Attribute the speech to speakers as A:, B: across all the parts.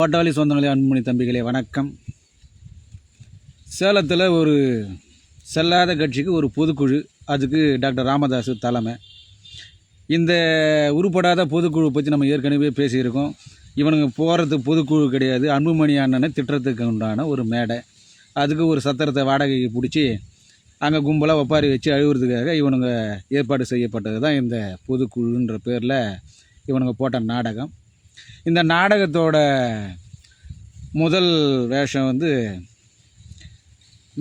A: பாட்டாளி சொந்தங்களே, அன்புமணி தம்பிகளே வணக்கம். சேலத்தில் ஒரு செல்லாத கட்சிக்கு ஒரு பொதுக்குழு, அதுக்கு டாக்டர் ராமதாஸ் தலைமை. இந்த உருப்படாத பொதுக்குழு பற்றி நம்ம ஏற்கனவே பேசியிருக்கோம். இவனுங்க போகிறது பொதுக்குழு கிடையாது, அன்புமணி அண்ணனை திட்டத்துக்கு உண்டான ஒரு மேடை. அதுக்கு ஒரு சத்திரத்தை வாடகைக்கு பிடிச்சி அங்கே கும்பலாக ஒப்பாரி வச்சு அழுகிறதுக்காக இவனுங்க ஏற்பாடு செய்யப்பட்டது தான் இந்த பொதுக்குழுன்ற பேரில் இவனுங்க போட்ட நாடகம். இந்த நாடகத்தோட முதல் வேஷம்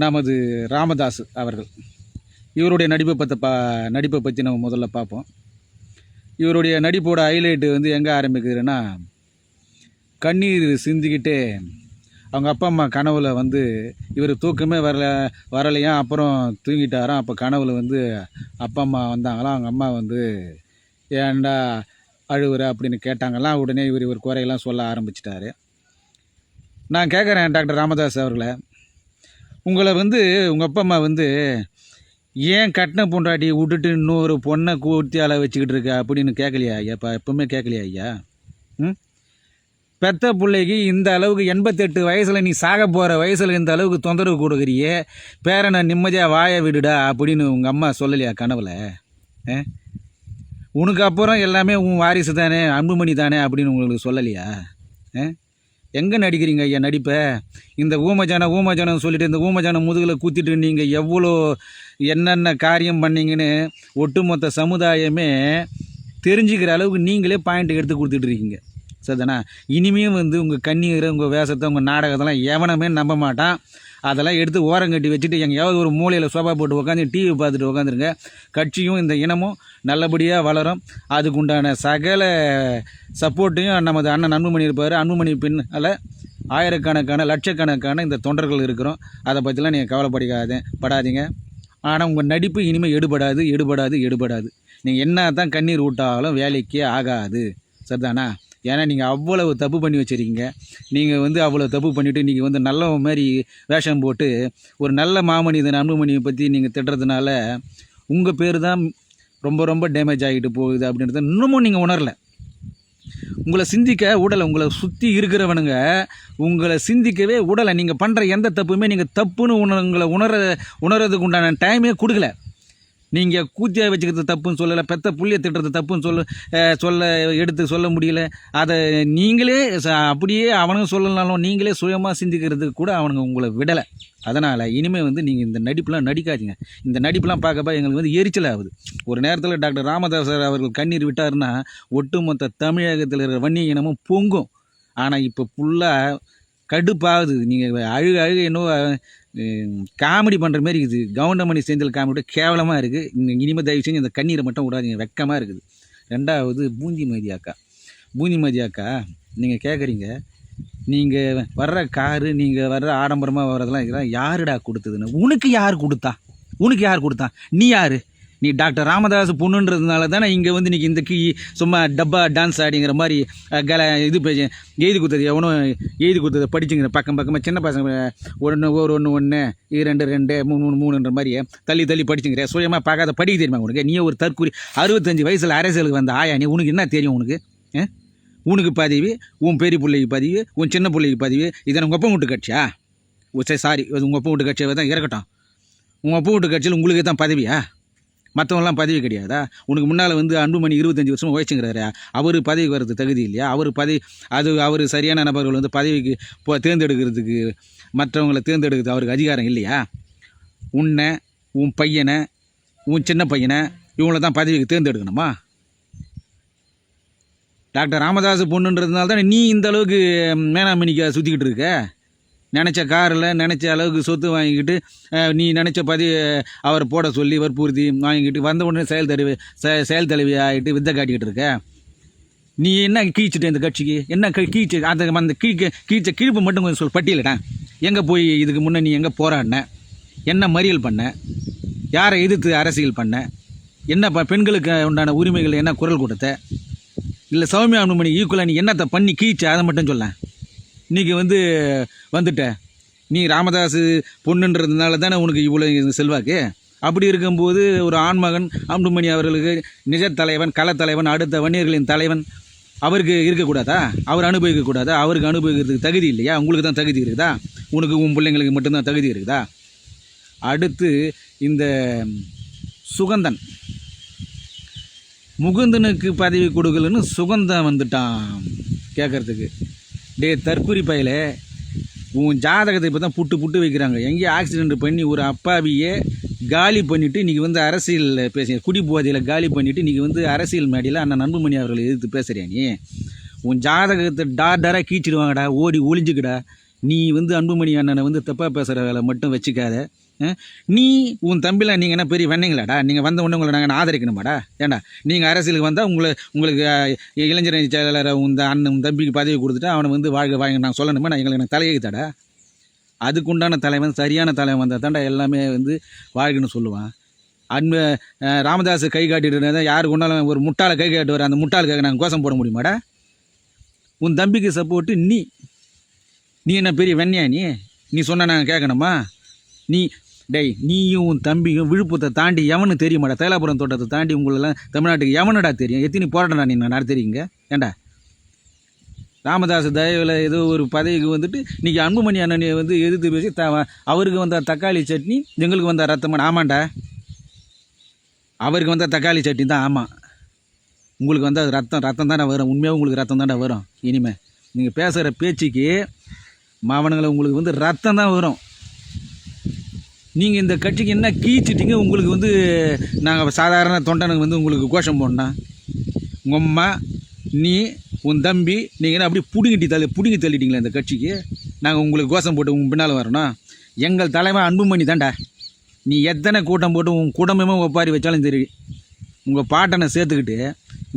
A: நமது ராமதாஸ் அவர்கள். இவருடைய நடிப்பை பற்றி நம்ம முதல்ல பார்ப்போம். இவருடைய நடிப்போட ஹைலைட்டு எங்கே ஆரம்பிக்குதுன்னா, கண்ணீர் சிந்திக்கிட்டு அவங்க அப்பா அம்மா கனவுல இவர் தூக்கமே வரலையா, அப்புறம் தூங்கிட்டாராம். அப்போ கனவுல அப்பா அம்மா வந்தாங்களாம். அவங்க அம்மா ஏன்டா அழுவுற அப்படின்னு கேட்டாங்களாம். உடனே இவர் குறையெல்லாம் சொல்ல ஆரம்பிச்சிட்டாரு. நான் கேட்குறேன், டாக்டர் ராமதாஸ் அவர்களை, உங்களை உங்கள் அப்பா அம்மா ஏன் கட்டின பொண்டாட்டியை விட்டுட்டு இன்னொரு பொண்ணை கூர்த்தியால் வச்சுக்கிட்டு இருக்க அப்படின்னு கேட்கலையா ஐயா? எப்பவுமே கேட்கலையா ஐயா? பெத்த பிள்ளைக்கு இந்த அளவுக்கு 88 வயசில் நீ சாக போகிற வயசில் இந்த அளவுக்கு தொந்தரவு கொடுக்குறியே, பேரனை நிம்மதியாக வாய விடுடா அப்படின்னு உங்கள் அம்மா சொல்லலையா கனவுல? உனக்கு அப்புறம் எல்லாமே உன் வாரிசு தானே, அன்புமணி தானே அப்படின்னு உங்களுக்கு சொல்லலையா? எங்கே நடிக்கிறீங்க ஐயா நடிப்பை? இந்த ஊமஜானம் சொல்லிவிட்டு இந்த ஊமஜானம் முதுகில் குத்திட்டு நீங்கள் எவ்வளோ என்னென்ன காரியம் பண்ணீங்கன்னு ஒட்டுமொத்த சமுதாயமே தெரிஞ்சுக்கிற அளவுக்கு நீங்களே பாயிண்ட் எடுத்து கொடுத்துட்ருக்கீங்க. சரிதானா? இனிமேல் உங்கள் கண்ணீரை, உங்கள் வேஷத்தை, உங்கள் நாடகத்தெல்லாம் எவனமே நம்ப மாட்டான். அதெல்லாம் எடுத்து ஓரங்கட்டி வச்சுட்டு எங்கேயாவது ஒரு மூலையில் சோபா போட்டு உட்காந்து டிவி பார்த்துட்டு உட்காந்துருங்க. கட்சியும் இந்த இனமும் நல்லபடியாக வளரும். அதுக்குண்டான சகல சப்போர்ட்டையும் நமது அண்ணன் அன்புமணி இருப்பார். அன்புமணி பின்னால் ஆயிரக்கணக்கான லட்சக்கணக்கான இந்த தொண்டர்கள் இருக்கிறோம். அதை பற்றிலாம் நீங்கள் கவலைப்படாதீங்க. ஆனால் உங்கள் நடிப்பு இனிமேல் எடுபடாது. நீங்கள் என்ன தான் கண்ணீர் விட்டாலும் வேலைக்கே ஆகாது. சரிதானா? ஏன்னா நீங்கள் அவ்வளவு தப்பு பண்ணி வச்சுருக்கீங்க. நீங்கள் அவ்வளோ தப்பு பண்ணிவிட்டு நீங்கள் நல்ல மாதிரி வேஷம் போட்டு ஒரு நல்ல மாமனிதன் அன்புமணியை பற்றி நீங்கள் திட்டுறதுனால உங்கள் பேர் தான் ரொம்ப ரொம்ப டேமேஜ் ஆகிட்டு போகுது அப்படின்றத இன்னமும் நீங்கள் உணரலை. உங்களை சிந்திக்க உடலை, உங்களை சுற்றி இருக்கிறவனுங்க உங்களை சிந்திக்கவே உடலை. நீங்கள் பண்ணுற எந்த தப்புமே நீங்கள் தப்புன்னு உங்களை உணர்றதுக்கு உண்டான டைமே கொடுக்கல. நீங்கள் கூத்தியாக வச்சுக்கிறது தப்புன்னு சொல்லலை, பெத்த புள்ளியை திட்டுறது தப்புன்னு சொல்ல முடியல. அதை நீங்களே அப்படியே அவனுங்க சொல்லலாலும் நீங்களே சுயமாக சிந்திக்கிறதுக்கு கூட அவனுங்க உங்களை விடலை. அதனால் இனிமேல் நீங்கள் இந்த நடிப்புலாம் நடிக்காதீங்க. இந்த நடிப்புலாம் பார்க்கப்ப எங்களுக்கு எரிச்சல் ஆகுது. ஒரு நேரத்தில் டாக்டர் ராமதாஸ் அவர்கள் கண்ணீர் விட்டார்னா ஒட்டுமொத்த தமிழகத்தில் இருக்கிற வன்னிய இனமும் பொங்கும். ஆனால் இப்போ ஃபுல்லாக கடுப்பாகுது. நீங்கள் அழுக என்னவோ காமெடி பண்ணுற மாதிரி இருக்குது. கவுண்டமணி செந்தில் காமெடி கேவலமாக இருக்குது. இனிமேல் தயவு செஞ்சு இந்த கண்ணீரை மட்டும் விடாதீங்க, வெக்கமாக இருக்குது. ரெண்டாவது பூந்திமதி அக்கா நீங்கள் கேட்குறீங்க, நீங்கள் வர்ற காரு, நீங்கள் வர்ற ஆடம்பரமாக வர்றதெல்லாம் யாருடா கொடுத்ததுன்னு? உனக்கு யார் கொடுத்தா? நீ யார்? நீ டாக்டர் ராமதாஸ் பொண்ணுன்றதுனால தானே இங்கே இன்றைக்கி இந்த சும்மா டப்பா டான்ஸ் ஆடிங்கிற மாதிரி எழுதி கொடுத்தது படிச்சுங்கிற பக்கமாக சின்ன பசங்க 1 1 2 2 3 3ன்ற மாதிரி தள்ளி படிச்சுங்கிற சுயமாக பார்க்காத படிக்க தெரியுமா உனக்கு? நீ ஒரு தற்கூரி 65 வயசில் அரசியலுக்கு வந்த ஆயா, நீ உனக்கு என்ன தெரியும்? உனக்கு பதவி, உன் பெரிய பிள்ளைக்கு பதவி, உன் சின்ன பிள்ளைக்கு பதவி. இதை உங்கள் அப்பா வீட்டு கட்சியா? சாரி, உங்கள் அப்பா வீட்டு கட்சியாக தான் இருக்கட்டும். உங்கள் அப்பா வீட்டு கட்சியில் உங்களுக்கு தான் பதவியா? மற்றவங்களாம் பதவி கிடையாதா? உனக்கு முன்னால் அன்புமணி 25 வருஷம் உழைச்சுங்கிறாரு. அவர் பதவிக்கு வர்றது தகுதி இல்லையா? அவர் சரியான நபர்கள் பதவிக்கு தேர்ந்தெடுக்கிறதுக்கு, மற்றவங்களை தேர்ந்தெடுக்கிறது அவருக்கு அதிகாரம் இல்லையா? உன்னை, உன் பையனை, உன் சின்ன பையனை, இவங்கள தான் பதவிக்கு தேர்ந்தெடுக்கணுமா? டாக்டர் ராமதாஸ் பொண்ணுன்றதுனால தானே நீ இந்த அளவுக்கு மேனாமணிக்க சுற்றிக்கிட்டு இருக்க. நினச்ச காரில் நினச்ச அளவுக்கு சொத்து வாங்கிக்கிட்டு நீ நினச்ச அவர் போட சொல்லி வற்புறுத்தி வாங்கிக்கிட்டு வந்த உடனே செயல் தலைவி ஆகிட்டு வித்தை காட்டிக்கிட்டு இருக்க. நீ என்ன கீழ்ச்சிட்ட இந்த கட்சிக்கு? என்ன கீழ்ச்சி? அந்த கீழ்ச்ச கீழ்ப்பு மட்டும் கொஞ்சம் பட்டியலிட்டா. எங்கே போய் இதுக்கு முன்னே நீ எங்கே போராடின? என்ன மறியல் பண்ண? யாரை எதிர்த்து அரசியல் பண்ண? என்ன பெண்களுக்கு உண்டான உரிமைகள் என்ன குரல் கொடுத்த? இல்லை சௌமியா அன்புமணி ஈக்குவலாக நீ என்னத்தை பண்ணி கீழ்ச்ச? அதை மட்டும் சொல்ல. இன்றைக்கி வந்துட்ட நீ ராமதாஸ் பொண்ணுன்றதுனால தானே உனக்கு இவ்வளோ செல்வாக்கு. அப்படி இருக்கும்போது ஒரு ஆண்மகன் அன்புமணி அவர்களுக்கு நிஜ தலைவன், களத்தலைவன், அடுத்த வன்னியர்களின் தலைவன், அவருக்கு இருக்கக்கூடாதா? அவர் அனுபவிக்கக்கூடாதா? அவருக்கு அனுபவிக்கிறதுக்கு தகுதி இல்லையா? உங்களுக்கு தான் தகுதி இருக்குதா? உனக்கு உன் பிள்ளைங்களுக்கு மட்டும்தான் தகுதி இருக்குதா? அடுத்து இந்த சுகந்தன், முகுந்தனுக்கு பதவி கொடுக்கலன்னு சுகந்தன் வந்துட்டான் கேட்குறதுக்கு. டே தற்குறி பயல, உன் ஜாதகத்தை இப்போ தான் புட்டு புட்டு வைக்கிறாங்க. எங்கேயும் ஆக்சிடெண்ட் பண்ணி ஒரு அப்பாவியே காலி பண்ணிவிட்டு இன்றைக்கி வந்து அரசியல் பேச குடி போதையில் காலி பண்ணிவிட்டு இன்றைக்கி வந்து அரசியல் மேடையில் அண்ணன் அன்புமணி அவர்களை எதிர்த்து பேசுகிறியா நீ? உன் ஜாதகத்தை டாராக கீச்சிடுவாங்கடா, ஓடி ஒளிஞ்சுக்கடா. நீ வந்து அன்புமணி அண்ணனை வந்து தப்பாக பேசுகிற வேலை மட்டும் வச்சுக்காத. நீ உன் தம்பிலாம் நீங்கள் என்ன பெரிய வெண்ணீங்களாடா? நீங்கள் வந்த உடனே உங்களை நாங்கள் ஆதரிக்கணுமாடா? ஏண்டா நீங்கள் அரசியலுக்கு வந்தால் உங்களுக்கு இளைஞர் செயலாளரை உந்த அண்ணன் உன் தம்பிக்கு பதவி கொடுத்துட்டு அவனை வந்து வாழ்க்கை வாங்க நான் சொல்லணுமா? நான் எங்களுக்கு தலையெழுத்தாடா? அதுக்குண்டான தலைவன், சரியான தலைவன் வந்தால் தாண்டா எல்லாமே வந்து வாழ்க்கைன்னு சொல்லுவான். அன்பு ராமதாஸ் கை காட்டிட்டு யாருக்கு ஒன்றாலும் ஒரு முட்டாளை கை காட்டுவார், அந்த முட்டாளுக்காக நாங்கள் கோஷம் போட முடியுமாடா? உன் தம்பிக்கு சப்போர்ட்டு நீ என்ன பெரிய வெண்ணியா? நீ சொன்ன நாங்கள் கேட்கணுமா? நீயும் உன் தம்பியும் விழுப்புரத்தை தாண்டி எவனு தெரியுமாடா? தைலாபுரம் தோட்டத்தை தாண்டி உங்களெல்லாம் தமிழ்நாட்டுக்கு எவனடா தெரியும்? எத்தனை போராட்டம் நீ நடத்துறீங்க? ஏண்டா ராமதாஸ் தயவில் ஏதோ ஒரு பதவிக்கு வந்துட்டு இன்றைக்கி அன்புமணி அண்ணனை வந்து எதிர்த்து பேசி அவருக்கு வந்தால் தக்காளி சட்னி, எங்களுக்கு வந்தால் ரத்தம். ஆமாண்டா, அவருக்கு வந்தால் தக்காளி சட்னி தான். ஆமாம், உங்களுக்கு வந்தால் ரத்தம் தானே வரும். உண்மையாக உங்களுக்கு ரத்தம் தானே வரும். இனிமேல் நீங்கள் பேசுகிற பேச்சுக்கு மாவனங்களை உங்களுக்கு வந்து ரத்தம் தான் வரும். நீங்கள் இந்த கட்சிக்கு என்ன கீச்சிட்டிங்க? உங்களுக்கு வந்து நாங்கள் சாதாரண தொண்டனுக்கு வந்து உங்களுக்கு கோஷம் போடணும். உங்கள் அம்மா, நீ, உன் தம்பி, நீங்கள் அப்படி பிடுங்கி தள்ளிட்டீங்களே இந்த கட்சிக்கு. நாங்கள் உங்களுக்கு கோஷம் போட்டு உங்கள் பின்னால் வரணும். எங்கள் தலைவன் அன்புமணி தாண்டா. நீ எத்தனை கூட்டம் போட்டு உன் குடும்பமே ஒப்பாரி வச்சாலும் சரி, உங்கள் பாட்டனை சேர்த்துக்கிட்டு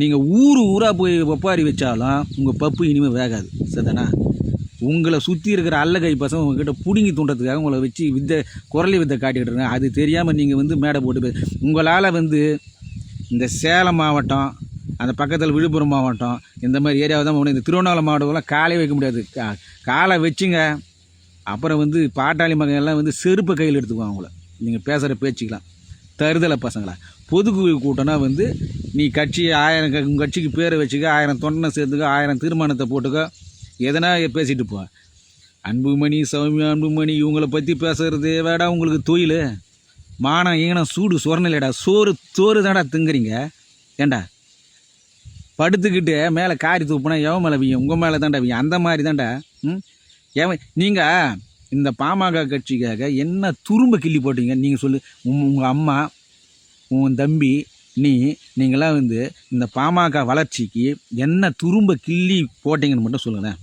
A: நீங்கள் ஊராக போய் ஒப்பாரி வச்சாலும் உங்கள் பப்பு இனிமேல் வேகாது. சரிதானா? உங்களை சுற்றி இருக்கிற அல்லகை பசங்க உங்ககிட்ட பிடுங்கி தூண்டுறதுக்காக உங்களை வச்சு குரலி வித்தை காட்டிக்கிட்டு இருக்காங்க. அது தெரியாமல் நீங்கள் வந்து மேடை போட்டு உங்களால் வந்து இந்த சேலம் மாவட்டம், அந்த பக்கத்தில் விழுப்புரம் மாவட்டம், இந்த மாதிரி ஏரியாவை தான் இந்த திருவண்ணாமலை மாவட்டம்லாம் காலை வைக்க முடியாது. காலை வச்சுங்க, அப்புறம் வந்து பாட்டாளி மகன்லாம் வந்து செருப்பை கையில் எடுத்துக்குவாங்க அவங்கள. நீங்கள் பேசுகிற பேச்சுக்கலாம் தருதலை பசங்களா. பொதுக்குழு கூட்டம்னா வந்து நீ கட்சி 1000 உங்கள் கட்சிக்கு பேரை வச்சுக்க, 1000 தொண்டனை சேர்த்துக்க, 1000 தீர்மானத்தை போட்டுக்க, எதனா பேசிட்டு போ. அன்புமணி, சௌமியா, அன்புமணி இவங்களை பற்றி பேசுகிறதே வேடா உங்களுக்கு தொழில். மானம் ஈனம் சூடு சொரணிலடா. சோறு தாண்டா திங்குறீங்க. ஏண்டா படுத்துக்கிட்டு மேலே காரி தூப்புனா எவன் மேலே வீங்க? உங்கள் மேலே தாண்டா வீங்க. அந்த மாதிரி தாண்டா. நீங்கள் இந்த பாமக கட்சிக்காக என்ன துரும்ப கிள்ளி போட்டீங்க? நீங்கள் சொல்லு. உங்கள் அம்மா, உன் தம்பி, நீங்களாம் வந்து இந்த பாமக வளர்ச்சிக்கு என்ன துரும்ப கிள்ளி போட்டிங்கன்னு மட்டும் சொல்லுங்கள்.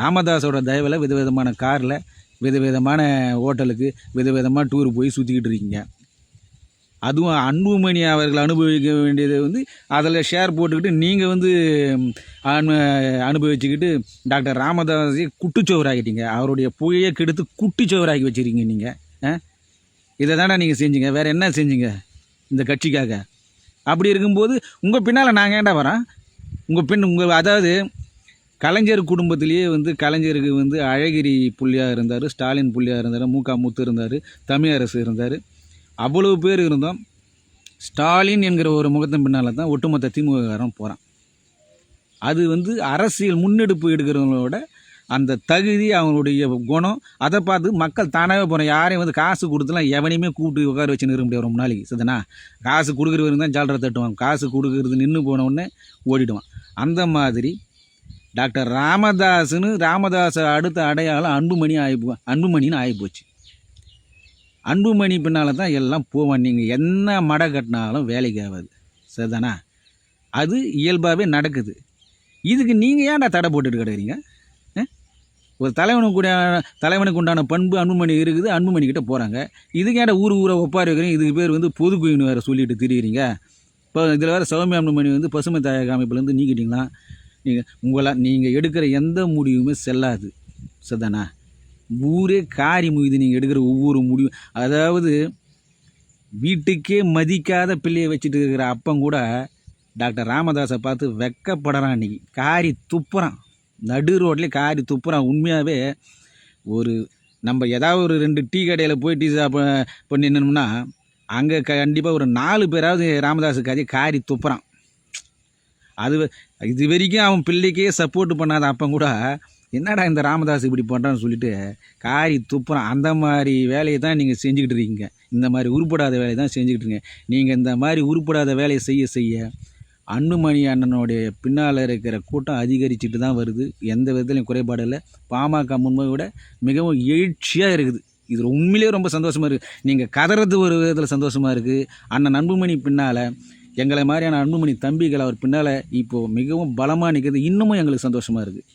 A: ராமதாஸோட தயவில் விதவிதமான காரில், விதவிதமான ஹோட்டலுக்கு, விதவிதமாக டூர் போய் சுற்றிக்கிட்டு இருக்கீங்க. அதுவும் அன்புமணி அவர்கள் அனுபவிக்க வேண்டியதை வந்து அதில் ஷேர் போட்டுக்கிட்டு நீங்கள் வந்து அனுபவிச்சுக்கிட்டு டாக்டர் ராமதாஸை குட்டிச்சோவராகிட்டீங்க. அவருடைய புகையை கெடுத்து குட்டிச்சோவராகி வச்சுருக்கீங்க நீங்கள். இதை தானே நீங்கள் செஞ்சீங்க. வேறு என்ன செஞ்சீங்க இந்த கட்சிக்காக? அப்படி இருக்கும்போது உங்கள் பின்னால் நாங்கள் ஏண்டா வரோம்? அதாவது கலைஞர் குடும்பத்திலேயே வந்து கலைஞருக்கு வந்து அழகிரி புள்ளியாக இருந்தார், ஸ்டாலின் புள்ளியாக இருந்தார், முக முத்து இருந்தார், தமிழரசு இருந்தார். அவ்வளவு பேர் இருந்தோம். ஸ்டாலின் என்கிற ஒரு முகத்தின் பின்னால் தான் ஒட்டுமொத்த திமுககாரன் போகிறான். அது வந்து அரசியல் முன்னெடுப்பு எடுக்கிறவங்களோட அந்த தகுதி, அவங்களுடைய குணம், அதை பார்த்து மக்கள் தானாகவே போகிறோம். யாரையும் வந்து காசு கொடுத்துலாம் எவனையுமே கூப்பிட்டு உட்கார வச்சு நிறுத்த முடியாது ரொம்ப நாளைக்கு. சரிதானா? காசு கொடுக்குறவங்க தான் ஜாலரை தட்டுவான். காசு கொடுக்குறது நின்று போனவுடனே ஓடிடுவான். அந்த மாதிரி டாக்டர் ராமதாஸை அடுத்த அடையாளம் அன்புமணின்னு ஆகிப்போச்சு. அன்புமணி பின்னால் தான் எல்லாம் போவான். நீங்கள் என்ன மடை கட்டினாலும் வேலைக்கு ஆகாது. சரிதானா? அது இயல்பாகவே நடக்குது. இதுக்கு நீங்கள் ஏன்டா தடை போட்டுட்டு கிடக்குறீங்க? ஒரு தலைவனுக்கு உண்டான பண்பு அன்புமணி இருக்குது, அன்புமணிக்கிட்ட போகிறாங்க. இதுக்கு ஏன்டா ஊரை ஒப்பாரி வைக்கிறீங்க? இதுக்கு பேர் வந்து பொதுக்குழுன்னு வேறு சொல்லிட்டு திரிகிறீங்க. இப்போ இதில் வேறு சௌமியா அன்புமணி வந்து பசுமை தாயக அமைப்புலேருந்து நீக்கிட்டீங்களா? நீங்கள் எடுக்கிற எந்த முடிவுமே செல்லாது. சரிதானா? ஊரே காரி முயுது நீங்கள் எடுக்கிற ஒவ்வொரு முடிவும். அதாவது வீட்டுக்கே மதிக்காத பிள்ளையை வச்சுட்டு இருக்கிற அப்பன் கூட டாக்டர் ராமதாஸை பார்த்து வெக்கப்படுறான். இன்றைக்கி காரி துப்புறான், நடு ரோட்லேயே காரி துப்புறான். உண்மையாகவே ஒரு நம்ம ஏதாவது ஒரு 2 டீ கடையில் போய் டீ பண்ணி நின்னோம்னா அங்கே கண்டிப்பாக ஒரு 4 பேராவது ராமதாஸுக்கு அதே காரி துப்புறான். அது இது வரைக்கும் அவன் பிள்ளைக்கே சப்போர்ட் பண்ணாத அப்போ கூட என்னடா இந்த ராமதாஸ் இப்படி பண்ணுறான்னு சொல்லிட்டு காரி துப்புறான். அந்த மாதிரி வேலையை தான் நீங்கள் செஞ்சுக்கிட்டு இருக்கீங்க. இந்த மாதிரி உருப்படாத வேலையை தான் செஞ்சுக்கிட்டு இருக்கீங்க. நீங்கள் இந்த மாதிரி உருப்படாத வேலையை செய்ய செய்ய அன்புமணி அண்ணனுடைய பின்னால் இருக்கிற கூட்டம் அதிகரிச்சுட்டு தான் வருது. எந்த விதத்துலையும் குறைபாடு இல்லை. பாமக முன்பை விட மிகவும் எழுச்சியாக இருக்குது. இது உண்மையிலேயே ரொம்ப சந்தோஷமாக இருக்குது. நீங்கள் கதறது ஒரு விதத்தில் சந்தோஷமாக இருக்குது. அண்ணன் அன்புமணி பின்னால் எங்களை மாதிரியான அன்புமணி தம்பிகள் அவர் பின்னால் இப்போது மிகவும் பலமாக நிற்கிறது. இன்னமும் எங்களுக்கு சந்தோஷமாக இருக்குது.